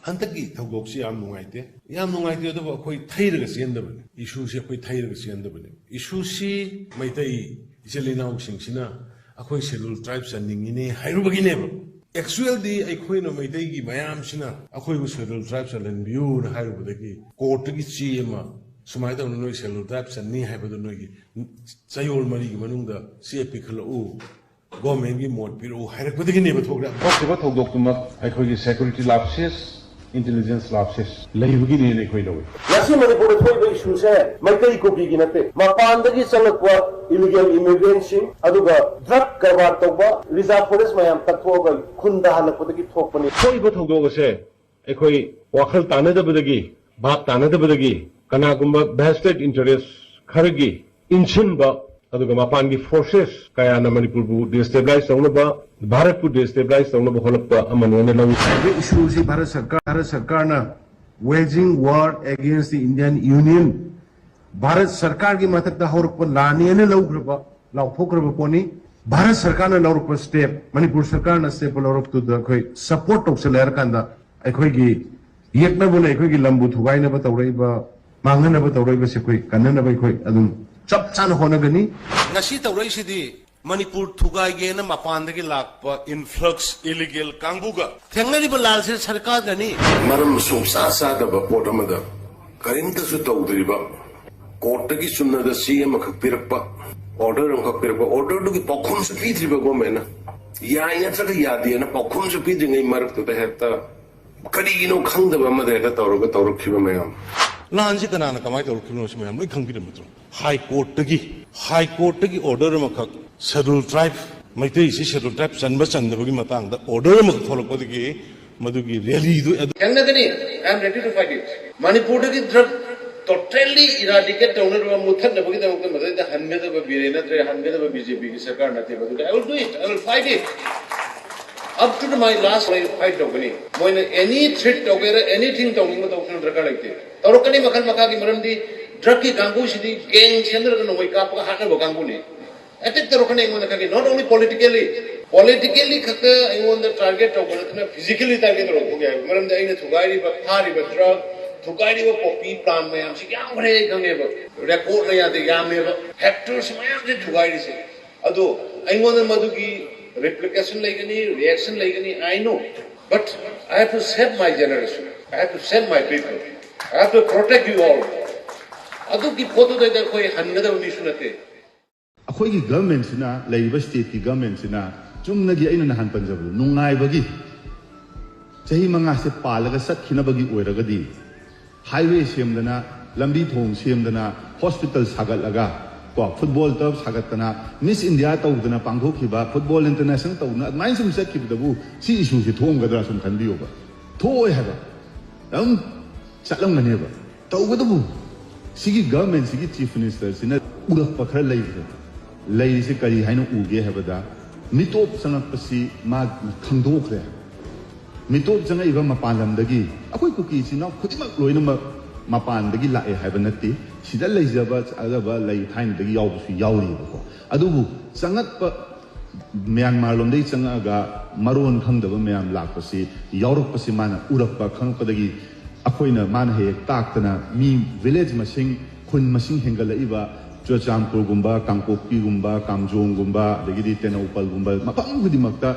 हंतकी थौदोक्सी याम नुंगाइते अदुबो अखोई थैरगा चेंदबने इशूसे अखोई थैरगा चेंदबने इशूसी मैतै इचलिनाउ सिंगसिना अखोई शेड्यूल ट्राइब चनिंगिने हाइरुबगिनेबो एक्चुअल दी अखोइनो मैतै की मयामसिना अखोइबो शेड्यूल ट्राइब चलनबियु न हाइरुबदगी कोर्ट की चीमा सुमाय तौन नोई शेड्यूल ट्राइब चन्नी हाइबदो नोई चयोल मरीगी मनुंगदा सीएपी खलउ गवर्नमेंट की मोड पिरो हाइरकबदगिनेबो थोग्रा थोक्तबा थौदोक्तुमा अखोइगी सिक्युरिटी लैप्सेस इंटेलिजेंस लैप्सेस लैबगिने अखोइ लौइ Nasi Manipur thoi issue se maitai ko gi ginate mapandagi chalakwa illegal immigrants aduga drug karbar tawba reserve forest mayam takhoga khunda halakpodagi thokpani thoi ba thogdoga se ekhoi wakhal tanadabadagi bap tanadabadagi kanagumba vested interest kharagi insinba aduga mapangi forces kaya na Manipur bu destabilize tawnaba Bharat bu destabilize tawnaba holakpa amanone lawi issue si Bharat Sarkar na waging war against the Indian Union. Bharat Sarkar की मथक हौरप लाने ने लौथोक्रब pony Bharat सरकार ने लौरप step Manipur सरकार ने step लौरप कोई support तौसलेर कांदा अखोई येकनबुन अखोई लंबु थुगाइनब तौरैब मांगनब तौरैब से कोई कन्ननब अखोई अदुम चप चान होनगनी ngasi तौरैसिदी Manipur थुगाइगेना मपानदगी Lakpa influx illegal कांगबुगा थेंगरिब लालसे सरकार गनी मरम सुमसा सादब पोट अमदा करिंतसु तौदरिबा कोर्टगी सुन्नदा सीएम खपिरपा ऑर्डर खपिरपा ऑर्डर दुगी पखुम से पीथ्रिबा गवर्नमेंट याय नत्रग यादेना पखुम से पीद्रिङै मरक्तु त हेता करिगिनो खंगदबा अमदा हेता तौरखिबा मयाम लानसे कनाना कमाय तौरखिबनो से मयाम लोइ खंगबिरमत्रो हाई कोर्ट की ऑर्डर अमखक शेड्यूल ट्राइब मैतै से शेड्यूल ट्राइब चनबा चनदबगी मतंगदा ऑर्डर अमखक थोलकपदगी मधुगी रैली दु Kangagani, I am ready to fight it. Manipur ki drug totally eradicate tawner muthan na bagi tamuk madai da hangada ba birena tre hangada ba BJP ki sarkar na te bagi I will do it. I will fight it. Up to my last fight tawgani. Moina any threat tawgera anything tawning ma tawkhan drakar lagte. Tawrokani makal makagi maramdi drug ki gangu sidi gang chandra ka noi ka pa hana ba gangu ne. Attack tawrokani ngona kagi not only politically khata ingonda target tawgana physically target ro gya maramda aina thugairi ba thari ba drug thugairi ba poppy plan mayam si kyam bhare gange ba record la yade yam ne ba hectares mayam de thugairi se ado ingonda madugi replication laigani reaction laigani I know but I have to save my generation I have to save my people I have to protect you all ado ki photo da koi hangada ba mission ate अखोई government सिना लेइबा state की government सिना चुमनगी अइना नहान पंजाब नुंगाइबगी चही मंगा से पालगा सत्खिनबगी ओइरगदी highway सेमदना लंबी थोंग सेमदना hospital सागतलगा को football तब सागतना miss India तौदना पांगथोखिबा football international तौदना अदमाइन सुम सत्खिबदबु सी issue से थोंगदरा सुम खनबियोबा थोय हाबा दम चलंगनेबा तौगदबु सिगी गवर्नमेंट सिगी चीफ मिनिस्टर सिना उरक पखर लेइबे लेइसे करी हाइनो उगे हेबदा मिटोप संगपसी मा खंदोखरे मिटोप जंगइबा मपानलमदगी अखोई कुकी सिना खुदिमक लोइनम मपानदगी लाए हाइबा नत्ति सिदा लेइजबा अदबा लेइ थाइनदगी यावबसु यावरिबको अदुबु संगप म्यांमार लोमदई चंगागा मरोन खंगदबा म्याम लाकपसी यावरकपसी माना उरकपा खंगपदगी अखोइना माना हे ताक्तना मी विलेज मसिंग खुन मसिंग हेंगलइबा चुरचांदपुरगुम्बा कांगपोक्पीगुम्बा कामजोंगुम्बा अदगिदी तेनौपलगुम्बा मफम खुदिमक्ता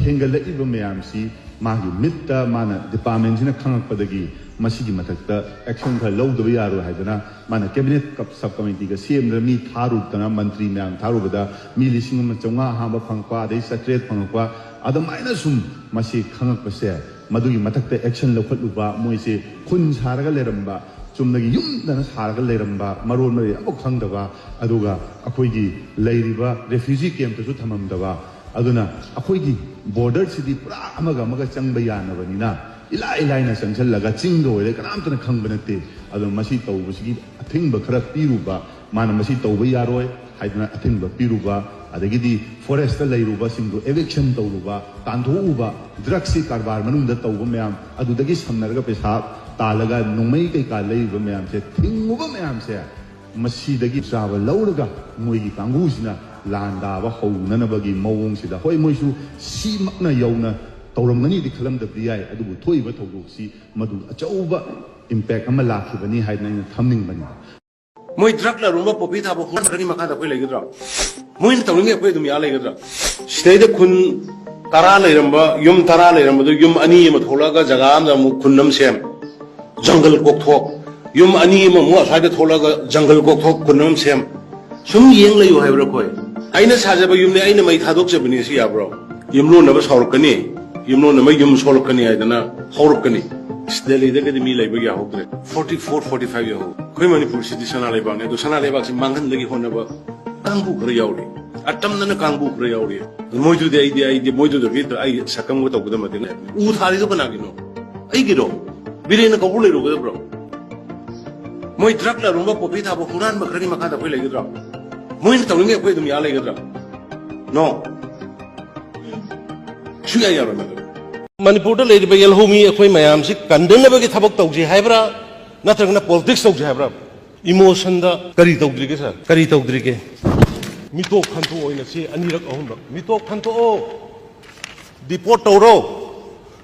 हेंगलइबा मयामसी मागी मित्ता माना डिपार्टमेंट सिना खंगकपदगी मसिगी मथक्ता एक्शन खर लौदबा यारो हाइदना माना कैबिनेट सब कमिटी का सेमदना मी थारुतना मंत्री म्याम थारुबदा मी 1500 हांबा फंगपा अदै सट्रेट फंगपा अदमाइना सुम मसि खंगकपसे मदुगी मथक्ता एक्शन लौखलुबा मोइसे खुन सारगा लेरंबा चुमनगी युमदना सारगा लेरंबा मरोन मरे अबो खंगदबा अदुगा अखोइगी लेरिबा रेफ्यूजी कैंप तसु थममदबा अदुना अखोइगी बॉर्डर सिदी पुरा अमगा चंगबा यानबनिना इलाइना चंगलगा चिंग होरे कनामतना खंगब नते अदु मसी तौबसिगी अथिंग खरा पीरुबा माना मसी तौबा यारोय हाइदना अथिंग पीरुबा अदगिदी फॉरेस्ट लेरुबा सिंगु एविक्शन तौरुबा तांधोउबा ड्रग्स कारबार मनुंदा तौबा म्याम अदुदगी समनरगा पैसा तालगा नोंमै कैका लेरुबा म्याम से थिंगुबा म्याम से मसीदगी चाबा लौरगा मोइगी कांगुसिना लांदाबा हौननबगी मौंगसिदा होय मोइसु सीमकना यौना तौरमगनी खलमदबदी याय अदुबु थोइबा थौदोक्सी मदु अचौबा इम्पैक्ट अमा लाखिबनी हाइना थमनिंगबनी मोई ड्रग ला रूम पोपी था बो हुन रगी मखा दा कोई लेगद्रा मोइन तौरिंगे कोई दुम या लेगद्रा स्टेद खुन तरा लेरंबा युम तरा लेरंबा दु युम अनि म थोलागा जगा अम मु खुन्नम सेम जंगल कोकथोक युम अनि म मु असाइद थोलागा जंगल कोकथोक खुन्नम सेम सुम येंग लयु हाइब्रा कोई आइना साजबा युम ने आइना मै थादोक जबनी सी याब्रो युमलो नबा सौरकनी युमलो नबा युम सौरकनी आइदना हौरकनी दिल्ली दे मी लेबा या होद्रे 44 45 या हो कोई मणिपुर सिटी सना लेबा ने तो सना लेबा से मांगन लगी होनबा कांगबु खरे यावरी अटम नन कांगबु खरे यावरी मोइदु दे मोइदु दे बित आई सकम गो तबुदा मदिने उ थारी तो बना गिनो आई गिरो बिरेन को बुले रोगो ब्रो मोइ ट्रक ला रुंबा पोपी था बो हुरान बखरनी मखा दा कोई लेगद्रा मोइन तौरिंगे कोई दुम या लेगद्रा नो सुया यारो मगर मणिपुर लेरिबा येलहोमी अखोय मयाम से कंदनबगी थबक तौजे हाइब्रा नत्रगना पॉलिटिक्स तौजे हाइब्रा इमोशन दा करी तौद्रिगे सर करी तौद्रिगे मितो खंतो ओइना से अनिरक अहुम मितो खंतो ओ डिपोर्ट तौरो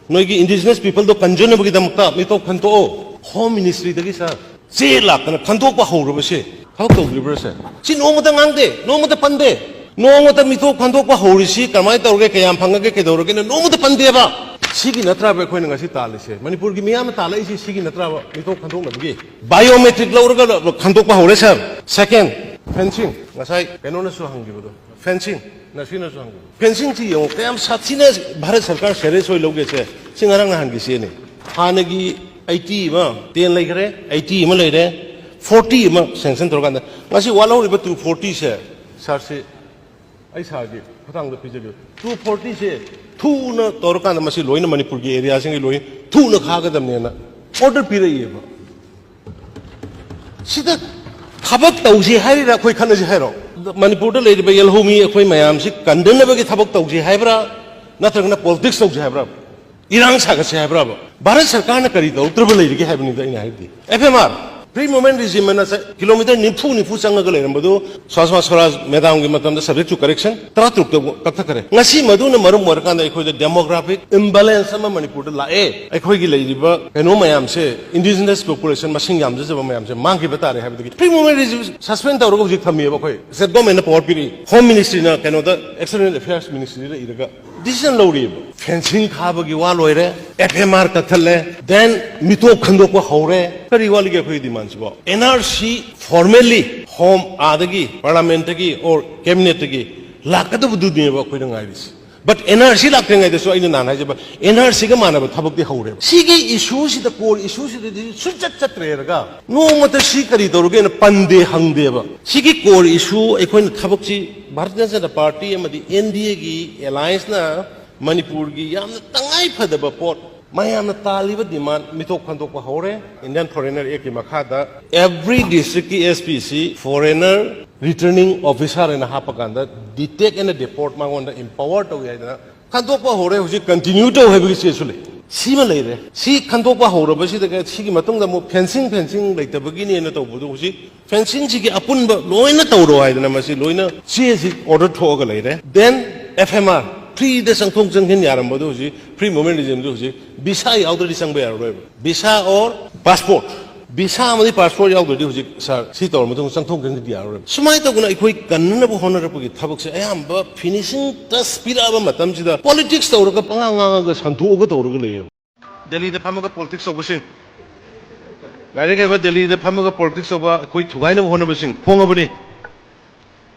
नोइगी इंडिजिनस पीपल दो कंजनबगी दमका मितो खंतो ओ होम मिनिस्ट्री दगी सर से लाकना खंतो पा हौरबसे थबक तौद्रिब्रा सर सि नोमता ngang नोमता पंदे नोमता मितो खंतो पा हौरिसी कमाय तौरगे कयाम फंगगे केदौरगे नोमता पंदेबा सिगी नत्राबे खोइन ngasi तालिसे मणिपुर की मियाम तालाइसी सिगी नत्राबा मितो खंदोक नबगी बायोमेट्रिक लौरगा खंदोक पा हौरे सर सेकंड फेंसिंग ngасai केनोनसु हंगिबदो फेंसिंग नसिनसु हंगिबो फेंसिंग ची यो कयाम साथिने भारत सरकार सीरियस होय लोगे से सिंगारंग हंगिसे ने हानगी 80 मा 10 लेखरे 80 मा लेरे 40 मा सेंक्शन तोरगांदा ngasi वालौरिबा 240 से सर से आई सागी फतांग दो पिजगे 240 से थूना तौरकान मसी लोइन मणिपुर की एरिया सिंग लोइन थूना खागदमनेना ऑर्डर पिरइबा सिदा थबक तौजे हाइरा कोई खनजे हाइरो मणिपुर द लेरिबा येलहोमी अखोय मयाम से कंदनबगी थबक तौजे हाइब्रा नत्रगना पॉलिटिक्स तौजे हाइब्रा इरांग सागसे हाइब्रा भारत सरकार ने करी तौत्रब लेरिगे हाइबनी द इन हाइदी एफएमआर प्री मोमेंट रिजिम में किलोमीटर निफू चंग लेरबू स्वास्थ्य स्वराज मैदाम की सब्जेक्ट टू करेक्शन तरा तुक कक्थरे डेमोग्राफिक इम्बेलेंस मणिपुर लाए कनो मैम से इंडिजिनस पॉपुलेशन मसिंग यामजब मैम से मांगी तारे प्री मोमेंट रिजिम सस्पेंड तौर हूँ थमीब स्टेट गवर्नमेंट पावर पीरी होम मिनिस्ट्री कनो एक्सटर्नल अफेयर्स मिनिस्ट्री डिसीजन लौरीब फेंसिंग खाबगी वा लोरे एफएमआर कथले देन मितो खंदोक हौरे करी वाली अखोई डिमांड सिबो एनआरसी फॉर्मली होम आदगी पार्लियामेंट की और कैबिनेट की लाकदब दुदनेबा अखोई ngaइरिस बट एनआरसी लाक्रेंगाइ दसो आइना नान हाइजेबा एनआरसी गा मानब थबकदि हौरे सिगे इशू सिदा कोर इशू सिदा सुचत चत्रेरगा नोमत सि करी तौरगे न पंदे हंगदेबा सिगे कोर इशू अखोइन थबकसी भारतीय जनता पार्टी अमदी एनडीए की एलायंस ना मणिपुर की यामना तंगाई फदबा पोट मयामना तालिबा डिमांड मिथोक खंदोक हौरे इंडियन फॉरेनर एक्ट की मखादा एवरी डिस्ट्रिक्ट की एसपीसी फॉरेनर रिटर्निंग ऑफिसर इन हापकांदा डिटेक्ट एंड डिपोर्ट मांगोंदा एम्पावर तो याइदा खंदोक हौरे हुजि कंटिन्यू तो हेबि सेसुले सीमा लेरे सी खंदोक हौरबसि दगा सिगी मतंग द फेंसिंग लेतबगी ने न तौबदो हुजि फेंसिंग सिगी अपुनब लोइना तौरो हाइदना मसि लोइना सी ऑर्डर थोगा लेरे देन एफएमआर फ्री द संथोंग जंगन यारमबदो हुजि फ्री मोमेंट रिजिम दो हुजि वीसा याउदरि संबे यारोय वीसा और पासपोर्ट वीसा अमदि पासपोर्ट याउदरि हुजि सर सी तौर मथों संथोंग जंगन यारोय सुमाय तगुना अखोय कन्नब होनरपगी थबक से अयाम फिनिशिंग टच पिराब मतम सिदा पॉलिटिक्स तौरगा पंगांगा संथोग तौरगा लेय दिल्ली द फमगा पॉलिटिक्स तौबसिं गारे के दिल्ली द फमगा पॉलिटिक्स तौबा अखोय थुगाइना होनबसिं फोंगबनि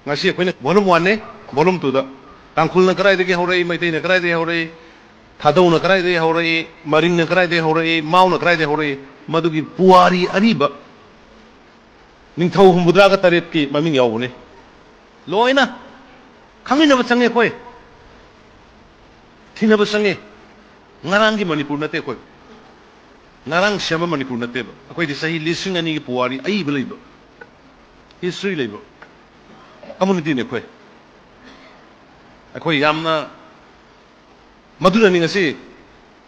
ngasi अखोयना वॉल्यूम 1 ने वॉल्यूम 2 दा कांखुलना कराइदगे हौरई मैतैना कराइदगे हौरई थादौना कराइदगे हौरई मरिंगना कराइदगे हौरई माउना कराइदगे हौरई मदुगी पुवारी अरिबा निंथौ हुमुद्रागा तरेत की ममिंग यावने लोइना खंगिनबा चंगे कोय थिनबा चंगे ngaranggi manipur nate koy ngarang shama manipur nate ba akoy di sahi lising ani gi puwari ai belaiba history leiba community ne koy akoy yamna maduna ni ngasi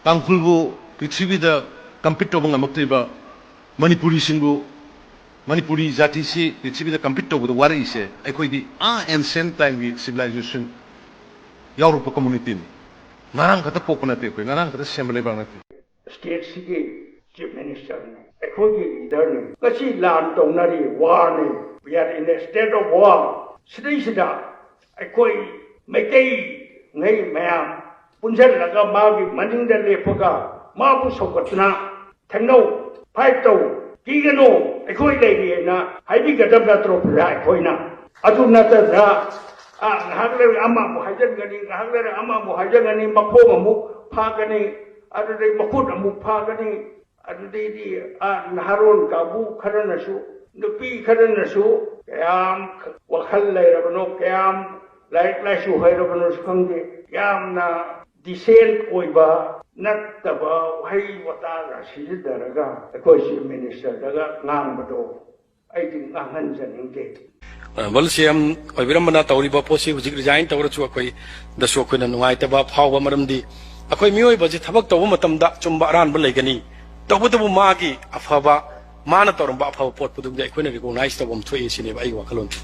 tangkhulbu prithvi da compete tobang amakte ba manipuri singbu manipuri jati si prithvi da compete tobu da wari se akoy di ancient time gi civilization Europe community ni ngarang kata pokok nanti koi ngarang kata assembly bang nanti state sigi chief minister ne ekhogi leader ne kachi lan tongnari war ne we are in a state of war sida ekhoi meitei ngai mayam punjal laga magi maning da lepaga mabu sokatna thangno fight to kigano ekhoi leiri na haibi gadam na tro ra ekhoi na adu na ta ra ngahakle ama mo hajan gani ngahakle ama mo hajan gani maphom amu pha gani adu dei makut amu pha gani adu dei di naharon kabu kharanasu nupi kharanasu kayam wakhal leirabano kayam lai su hairabano khangde yam na decent oiba nattaba hai wata ga sidaraga ekoi chief minister daga ngangbado ai ding ngan janingde Balsiam Obiramana Tauriba Posi, who resigned to Chuakoi, the Shokin and White about Power Maramdi. A quite new budget Habak to Womatam da Chumbaran Belegani, Tabutu Magi, Afaba, Manator and Bapa Port, put the equinary go nice to 1 2 in Iwa Kalun.